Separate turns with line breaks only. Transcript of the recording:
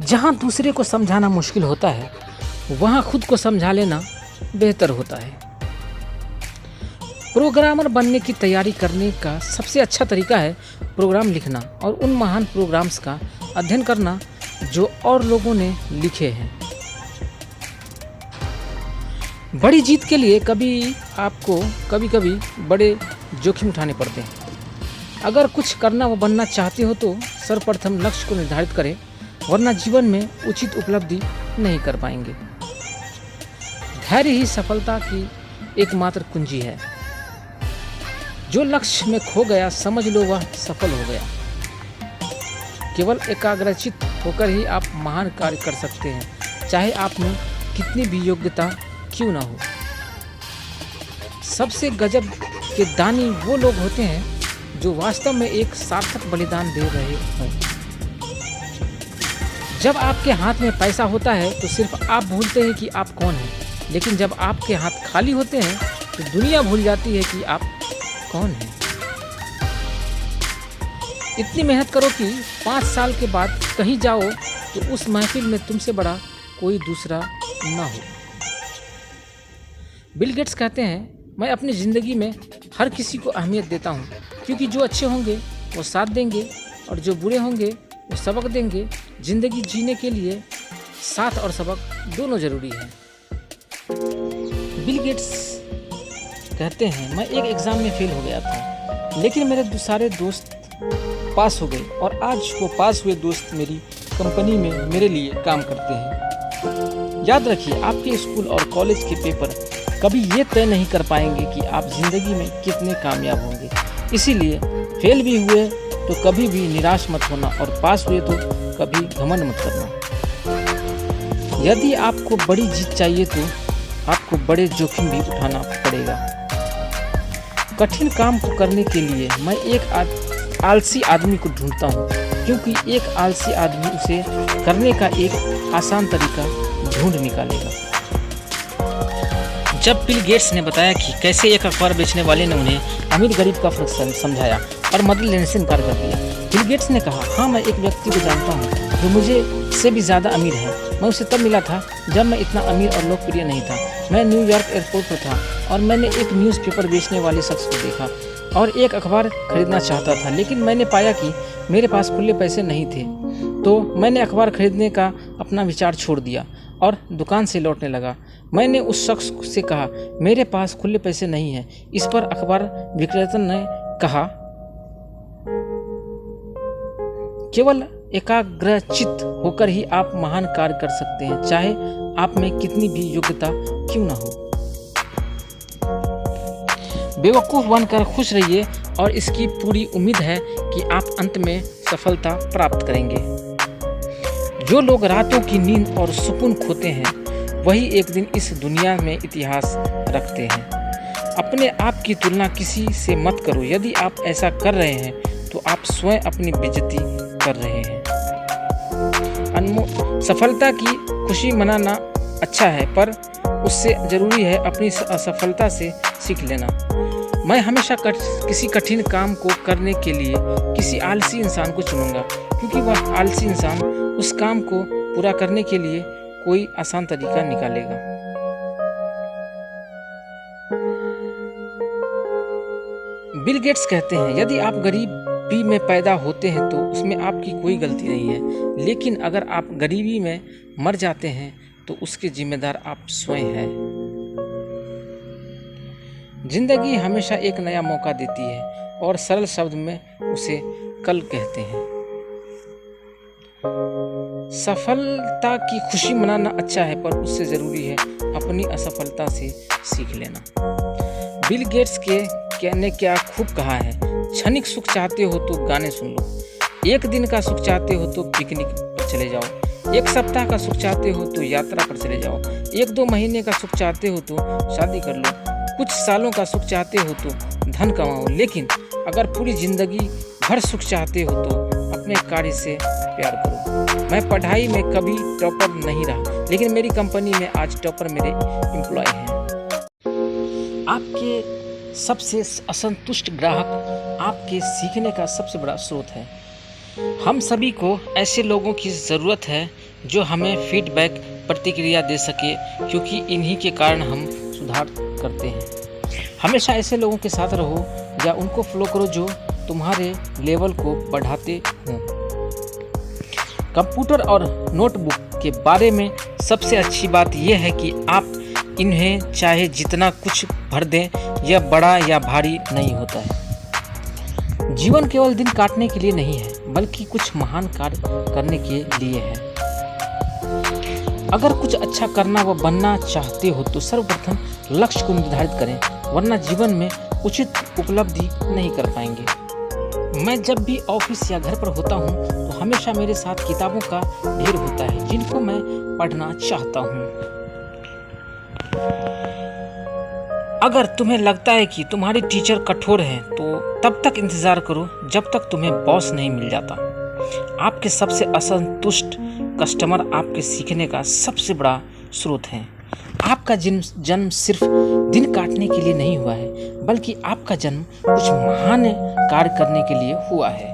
जहाँ दूसरे को समझाना मुश्किल होता है, वहाँ खुद को समझा लेना बेहतर होता है। प्रोग्रामर बनने की तैयारी करने का सबसे अच्छा तरीका है प्रोग्राम लिखना और उन महान प्रोग्राम्स का अध्ययन करना जो और लोगों ने लिखे हैं। बड़ी जीत के लिए आपको कभी कभी बड़े जोखिम उठाने पड़ते हैं। अगर कुछ करना व बनना चाहते हो तो सर्वप्रथम लक्ष्य को निर्धारित करें, वरना जीवन में उचित उपलब्धि नहीं कर पाएंगे। धैर्य ही सफलता की एकमात्र कुंजी है। जो लक्ष्य में खो गया, समझ लो वह सफल हो गया। केवल एकाग्रचित होकर ही आप महान कार्य कर सकते हैं, चाहे आप में कितनी भी योग्यता क्यों ना हो। सबसे गजब के दानी वो लोग होते हैं जो वास्तव में एक सार्थक बलिदान दे रहे हों। जब आपके हाथ में पैसा होता है तो सिर्फ आप भूलते हैं कि आप कौन हैं, लेकिन जब आपके हाथ खाली होते हैं तो दुनिया भूल जाती है कि आप कौन हैं। इतनी मेहनत करो कि 5 साल के बाद कहीं जाओ तो उस महफिल में तुमसे बड़ा कोई दूसरा ना हो। बिल गेट्स कहते हैं, मैं अपनी ज़िंदगी में हर किसी को अहमियत देता हूँ, क्योंकि जो अच्छे होंगे वो साथ देंगे और जो बुरे होंगे वो सबक देंगे। ज़िंदगी जीने के लिए साथ और सबक दोनों ज़रूरी है। बिल गेट्स कहते हैं, मैं एक एग्ज़ाम में फेल हो गया था, लेकिन मेरे सारे दोस्त पास हो गए और आज वो पास हुए दोस्त मेरी कंपनी में मेरे लिए काम करते हैं। याद रखिए, आपके स्कूल और कॉलेज के पेपर कभी ये तय नहीं कर पाएंगे कि आप ज़िंदगी में कितने कामयाब होंगे। इसीलिए फेल भी हुए तो कभी भी निराश मत होना और पास हुए तो कभी घमंड मत करना। यदि आपको बड़ी जीत चाहिए तो आपको बड़े जोखिम भी उठाना पड़ेगा। कठिन काम को करने के लिए मैं एक आलसी आदमी को ढूंढता हूँ, क्योंकि एक आलसी आदमी उसे करने का एक आसान तरीका ढूंढ निकालेगा। जब बिल गेट्स ने बताया कि कैसे एक अखबार बेचने वाले ने उन्हें अमीर गरीब का फर्क समझाया और मदद लेने से इनकार कर दिया, बिल गेट्स ने कहा, हाँ, मैं एक व्यक्ति को जानता हूँ जो मुझे से भी ज़्यादा अमीर है। मैं उसे तब मिला था जब मैं इतना अमीर और लोकप्रिय नहीं था। मैं न्यूयॉर्क एयरपोर्ट पर था और मैंने एक न्यूज़पेपर बेचने वाले शख्स को देखा और एक अखबार खरीदना चाहता था, लेकिन मैंने पाया कि मेरे पास खुले पैसे नहीं थे। तो मैंने अखबार खरीदने का अपना विचार छोड़ दिया और दुकान से लौटने लगा। मैंने उस शख्स से कहा, मेरे पास खुले पैसे नहीं हैं। इस पर अखबार विक्रेता ने कहा, केवल एकाग्रचित होकर ही आप महान कार्य कर सकते हैं, चाहे आप में कितनी भी योग्यता क्यों ना हो। बेवकूफ़ बनकर खुश रहिए और इसकी पूरी उम्मीद है कि आप अंत में सफलता प्राप्त करेंगे। जो लोग रातों की नींद और सुकून खोते हैं, वही एक दिन इस दुनिया में इतिहास रखते हैं। अपने आप की तुलना किसी से मत करो। यदि आप ऐसा कर रहे हैं तो आप स्वयं अपनी बेइज्जती कर रहे हैं। सफलता की खुशी मनाना अच्छा है, पर उससे ज़रूरी है अपनी असफलता से सीख लेना। मैं हमेशा किसी कठिन काम को करने के लिए किसी आलसी इंसान को चुनूंगा, क्योंकि वह आलसी इंसान उस काम को पूरा करने के लिए कोई आसान तरीका निकालेगा। बिल गेट्स कहते हैं, यदि आप गरीबी में पैदा होते हैं तो उसमें आपकी कोई गलती नहीं है, लेकिन अगर आप गरीबी में मर जाते हैं तो उसके जिम्मेदार आप स्वयं हैं। जिंदगी हमेशा एक नया मौका देती है और सरल शब्द में उसे कल कहते हैं। सफलता की खुशी मनाना अच्छा है, पर उससे ज़रूरी है अपनी असफलता से सीख लेना। बिल गेट्स ने क्या खूब कहा है, क्षणिक सुख चाहते हो तो गाने सुन लो, एक दिन का सुख चाहते हो तो पिकनिक पर चले जाओ, एक सप्ताह का सुख चाहते हो तो यात्रा पर चले जाओ, 1-2 महीने का सुख चाहते हो तो शादी कर लो, कुछ सालों का सुख चाहते हो तो धन कमाओ, लेकिन अगर पूरी जिंदगी भर सुख चाहते हो तो अपने कार्य से प्यार करो। मैं पढ़ाई में कभी टॉपर नहीं रहा, लेकिन मेरी कंपनी में आज टॉपर मेरे एम्प्लॉय हैं। आपके सबसे असंतुष्ट ग्राहक आपके सीखने का सबसे बड़ा स्रोत है। हम सभी को ऐसे लोगों की ज़रूरत है जो हमें फीडबैक प्रतिक्रिया दे सके, क्योंकि इन्हीं के कारण हम सुधार करते हैं। हमेशा ऐसे लोगों के साथ रहो या उनको फॉलो करो जो तुम्हारे लेवल को बढ़ाते हों। कंप्यूटर और नोटबुक के बारे में सबसे अच्छी बात यह है कि आप इन्हें चाहे जितना कुछ भर दें, यह बड़ा या भारी नहीं होता है। जीवन केवल दिन काटने के लिए नहीं है, बल्कि कुछ महान कार्य करने के लिए है। अगर कुछ अच्छा करना व बनना चाहते हो तो सर्वप्रथम लक्ष्य को निर्धारित करें, वरना जीवन में उचित उपलब्धि नहीं कर पाएंगे। मैं जब भी ऑफिस या घर पर होता हूँ तो हमेशा मेरे साथ किताबों का ढेर होता है जिनको मैं पढ़ना चाहता हूँ। अगर तुम्हें लगता है कि तुम्हारी टीचर कठोर हैं तो तब तक इंतज़ार करो जब तक तुम्हें बॉस नहीं मिल जाता। आपके सबसे असंतुष्ट कस्टमर आपके सीखने का सबसे बड़ा स्रोत हैं। आपका जन्म सिर्फ दिन काटने के लिए नहीं हुआ है, बल्कि आपका जन्म कुछ महान कार्य करने के लिए हुआ है।